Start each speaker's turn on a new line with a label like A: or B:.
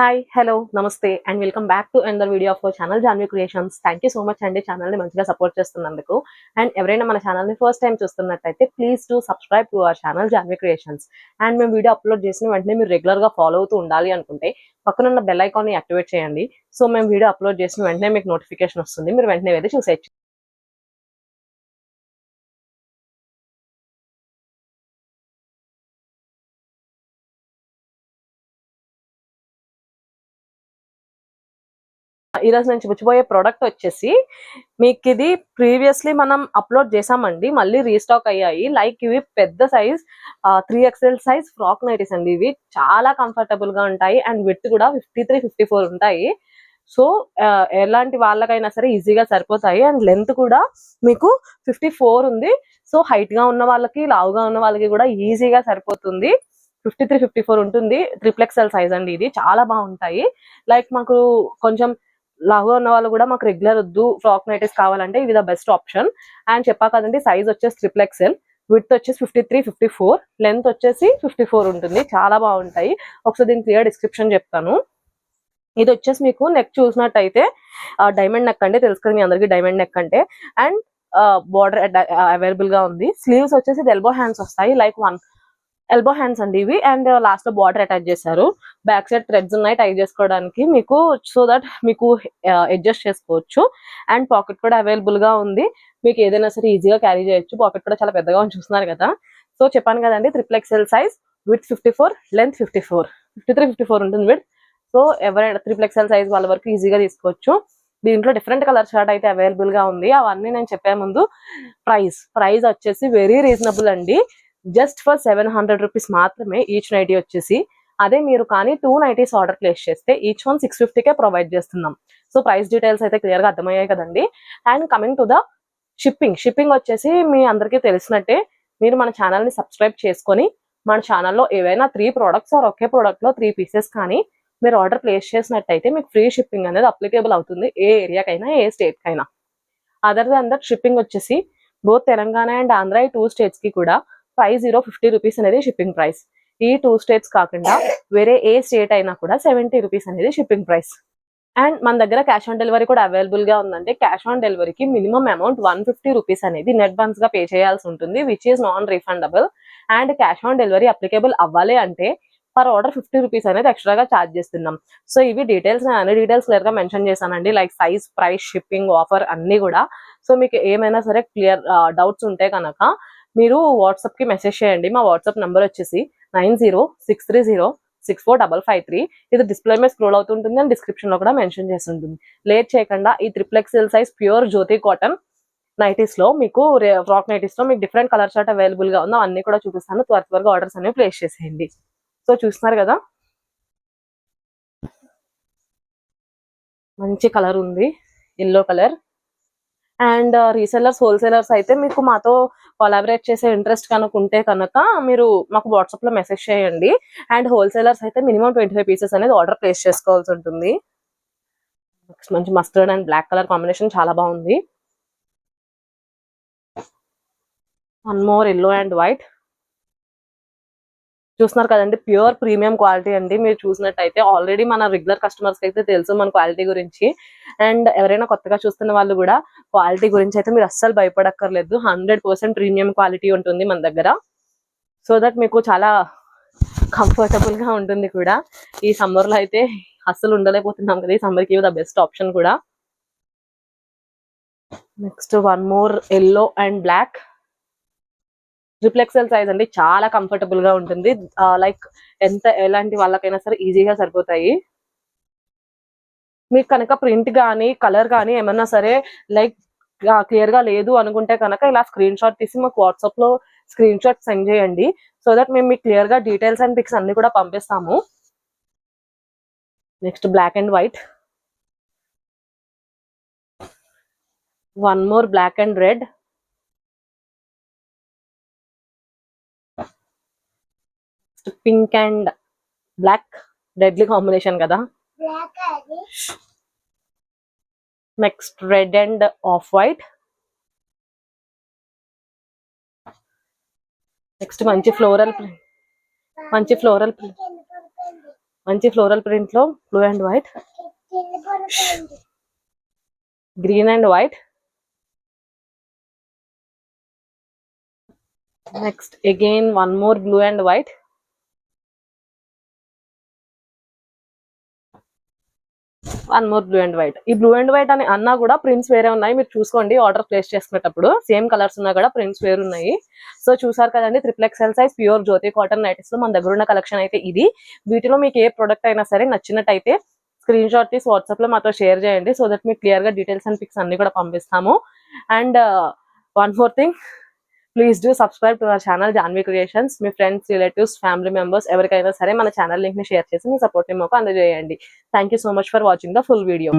A: Hi hello నమస్తే and welcome back to another video of our channel Janvi creations. Thank you so much అండి ఛానల్ని మంచిగా support చేస్తున్నందుకు. And ఎవరైనా మన ఛానల్ని ఫస్ట్ టైం చూస్తున్నట్టయితే please to subscribe to our channel Janvi creations. And మేము వీడియో అప్లోడ్ చేసిన వెంటనే మీరు రెగ్యులర్గా ఫాలో అవుతూ ఉండాలి అనుకుంటే పక్కనున్న బెల్ ఐకాన్ని యాక్టివేట్ చేయండి. సో మేము వీడియో అప్లోడ్ చేసిన వెంటనే మీకు నోటిఫికేషన్ వస్తుంది, మీరు వెంటనే వెళ్ళి చూసేయచ్చు. ఈరోజు నేను చూపించబోయే ప్రోడక్ట్ వచ్చేసి మీకు ఇది ప్రీవియస్లీ మనం అప్లోడ్ చేసామండి, మళ్ళీ రీస్టాక్ అయ్యాయి. లైక్ ఇవి పెద్ద size 3XL size frock nighties అండి. ఇవి చాలా కంఫర్టబుల్ గా ఉంటాయి అండ్ విత్ కూడా 53-54 ఉంటాయి. సో ఎలాంటి వాళ్ళకైనా సరే ఈజీగా సరిపోతాయి. అండ్ లెంత్ కూడా మీకు 54 ఉంది. సో హైట్ గా ఉన్న వాళ్ళకి లావుగా ఉన్న వాళ్ళకి కూడా ఈజీగా సరిపోతుంది. 53-54 ఉంటుంది. XXL సైజ్ అండి. ఇది చాలా బాగుంటాయి. లైక్ మాకు కొంచెం లావుగా ఉన్న వాళ్ళు కూడా మాకు రెగ్యులర్ వద్దు, ఫ్రాక్ నైటీస్ కావాలంటే ఇది ద బెస్ట్ ఆప్షన్. అండ్ చెప్పా కదండి, సైజ్ వచ్చేసి XXL, విత్ వచ్చేసి 53-54, లెంత్ వచ్చేసి 54 ఉంటుంది. చాలా బాగుంటాయి. ఒకసారి దీని క్లియర్ డిస్క్రిప్షన్ చెప్తాను. ఇది వచ్చేసి మీకు నెక్ చూసినట్టయితే డైమండ్ నెక్ అండి, తెలుసు కదా మీ అందరికి డైమండ్ నెక్ అంటే. అండ్ బార్డర్ అవైలబుల్ గా ఉంది. స్లీవ్స్ వచ్చేసి ఎల్బో హ్యాండ్స్ వస్తాయి, లైక్ ఎల్బో హ్యాండ్స్ అండి ఇవి. అండ్ లాస్ట్ లో బార్డర్ అటాచ్ చేశారు. బ్యాక్ సైడ్ థ్రెడ్స్ ఉన్నాయి టై చేసుకోవడానికి మీకు, సో దట్ మీకు అడ్జస్ట్ చేసుకోవచ్చు. అండ్ పాకెట్ కూడా అవైలబుల్ గా ఉంది, మీకు ఏదైనా సరే ఈజీగా క్యారీ చేయొచ్చు. పాకెట్ కూడా చాలా పెద్దగా చూస్తున్నారు కదా. సో చెప్పాను కదండి, XXL సైజ్, విత్ 54, లెంత్ 54, 53-54 ఉంటుంది విత్. సో ఎవరైనా XXL సైజ్ వాళ్ళ వరకు ఈజీగా తీసుకోవచ్చు. దీంట్లో డిఫరెంట్ కలర్ షార్ట్ అయితే అవైలబుల్ గా ఉంది. అవన్నీ నేను చెప్పే ముందు ప్రైస్ వచ్చేసి వెరీ రీజనబుల్ అండి. జస్ట్ ఫర్ 700 రూపీస్ మాత్రమే ఈచ్ నైటీ వచ్చేసి. అదే మీరు కానీ 2 నైటీస్ ఆర్డర్ ప్లేస్ చేస్తే ఈచ్ వన్ 650కే ప్రొవైడ్ చేస్తున్నాం. సో ప్రైస్ డీటెయిల్స్ అయితే క్లియర్ గా అర్థమయ్యాయి కదండి. And coming to the shipping వచ్చేసి మీ అందరికీ తెలిసినట్టే, మీరు మన ఛానల్ ని సబ్స్క్రైబ్ చేసుకొని మన ఛానల్లో ఏవైనా 3 ప్రోడక్ట్స్ ఆర్ ఒకే ప్రోడక్ట్ లో 3 పీసెస్ కానీ మీరు ఆర్డర్ ప్లేస్ చేసినట్టయితే మీకు ఫ్రీ షిప్పింగ్ అనేది అప్లికేబుల్ అవుతుంది, ఏ ఏరియాకైనా ఏ స్టేట్ కైనా. అదర్ దాన్ దట్ షిప్పింగ్ వచ్చేసి బోత్ తెలంగాణ అండ్ ఆంధ్ర ఈ 2 స్టేట్స్ కి కూడా 50 రూపీస్ అనేది షిప్పింగ్ ప్రైస్. ఈ 2 స్టేట్స్ కాకుండా వేరే ఏ స్టేట్ అయినా కూడా 70 రూపీస్ అనేది షిప్పింగ్ ప్రైస్. అండ్ మన దగ్గర క్యాష్ ఆన్ డెలివరీ కూడా అవైలబుల్ గా ఉందంటే, క్యాష్ ఆన్ డెలివరీకి మినిమం అమౌంట్ 150 రూపీస్ అనేది నెట్ వన్స్ గా పే చేయాల్సి ఉంటుంది, which is non refundable. And cash on delivery applicable అవ్వాలి అంటే పర్ ఆర్డర్ 50 రూపీస్ అనేది ఎక్స్ట్రాగా ఛార్జ్ చేస్తున్నాం. సో ఇవి డీటెయిల్స్, నేను అన్ని డీటెయిల్స్ క్లియర్ గా మెన్షన్ చేశానండి, like size, price, shipping, offer అన్ని కూడా. సో మీకు ఏమైనా సరే క్లియర్ డౌట్స్ ఉంటే కనుక మీరు వాట్సాప్ కి మెసేజ్ చేయండి. మా వాట్సాప్ నంబర్ వచ్చేసి 9063064553. ఇది డిస్ప్లే మీద స్క్రోల్ అవుతుంటుంది అండ్ డిస్క్రిప్షన్ లో కూడా మెన్షన్ చేసి ఉంటుంది. లేట్ చేయకుండా ఈ XXL సైజ్ ప్యూర్ జ్యోతి కాటన్ నైటీస్ లో మీకు, ఫ్రాక్ నైటీస్ లో మీకు డిఫరెంట్ కలర్ చార్ట్ అవైలబుల్ గా ఉందో అన్ని కూడా చూపిస్తాను. త్వరగా ఆర్డర్స్ అనేవి ప్లేస్ చేసేయండి. సో చూస్తున్నారు కదా, మంచి కలర్ ఉంది, yellow colour. And resellers, wholesalers అయితే మీకు మాతో కొలాబరేట్ చేసే ఇంట్రెస్ట్ కనుక ఉంటే కనుక మీరు మాకు వాట్సాప్ లో మెసేజ్ చేయండి. అండ్ హోల్సేలర్స్ అయితే మినిమం 25 పీసెస్ అనేది ఆర్డర్ ప్లేస్ చేసుకోవాల్సి ఉంటుంది. మంచి mustard and black colour combination చాలా బాగుంది. One more yellow and white. చూస్తున్నారు కదండి, ప్యూర్ ప్రీమియం క్వాలిటీ అండి. మీరు చూసినట్టయితే ఆల్రెడీ మన రెగ్యులర్ కస్టమర్స్ కి అయితే తెలుసు మన క్వాలిటీ గురించి. అండ్ ఎవరైనా కొత్తగా చూస్తున్న వాళ్ళు కూడా క్వాలిటీ గురించి అయితే మీరు అస్సలు భయపడక్కర్లేదు. 100% ప్రీమియం క్వాలిటీ ఉంటుంది మన దగ్గర. సో దట్ మీకు చాలా కంఫర్టబుల్ గా ఉంటుంది కూడా. ఈ సమ్మర్ లో అయితే అస్సలు ఉండలేకపోతున్నాం కదా, ఈ సమ్మర్ కి ద బెస్ట్ ఆప్షన్ కూడా. Next one more yellow and black. XXL size అండి, చాలా కంఫర్టబుల్ గా ఉంటుంది. లైక్ ఎలాంటి వాళ్ళకైనా సరే ఈజీగా సరిపోతాయి. మీకు కనుక ప్రింట్ కానీ కలర్ కానీ ఏమన్నా సరే లైక్ క్లియర్ గా లేదు అనుకుంటే కనుక ఇలా స్క్రీన్ షాట్ తీసి మాకు వాట్సాప్ లో స్క్రీన్ షాట్ సెండ్ చేయండి. సో దట్ మేము మీకు క్లియర్ గా డీటెయిల్స్ అండ్ పిక్స్ అన్ని కూడా పంపిస్తాము. Next black and white. One more black and red. Pink and black, deadly combination కదా. Next red and off white. Next మంచి ఫ్లోరల్ ప్రింట్. మంచి ఫ్లోరల్ ప్రింట్ లో blue and white, green and white. Next again one more blue and white, one more blue and white. ఈ blue and white అని అన్నా కూడా prints వేరే ఉన్నాయి, మీరు చూసుకోండి ఆర్డర్ ప్లేస్ చేసుకునేటప్పుడు. సేమ్ కలర్స్ ఉన్నా కూడా ప్రింట్స్ వేరు ఉన్నాయి. సో చూసారు కదండి, XXL సైజ్ ప్యూర్ జ్యోతి కాటన్ నైటీస్ లో మన దగ్గర ఉన్న కలెక్షన్ అయితే ఇది. వీటిలో మీకు ఏ ప్రొడక్ట్ అయినా సరే నచ్చినట్టయితే స్క్రీన్ షాట్ తీసి వాట్సాప్ లో మాతో షేర్ చేయండి, సో దట్ మీకు క్లియర్ గా డీటెయిల్స్ అండ్ పిక్స్ అన్ని కూడా పంపిస్తాము. And one more thing, please do subscribe to our channel Janvi creations. మీ ఫ్రెండ్స్, రిలేటివ్స్, ఫ్యామిలీ మెంబర్స్ ఎవరికైనా సరే మన ఛానల్ లింక్ ని షేర్ చేసి మీ సపోర్ట్ ని మాకు అందజేయండి. Thank you so much for watching the full video.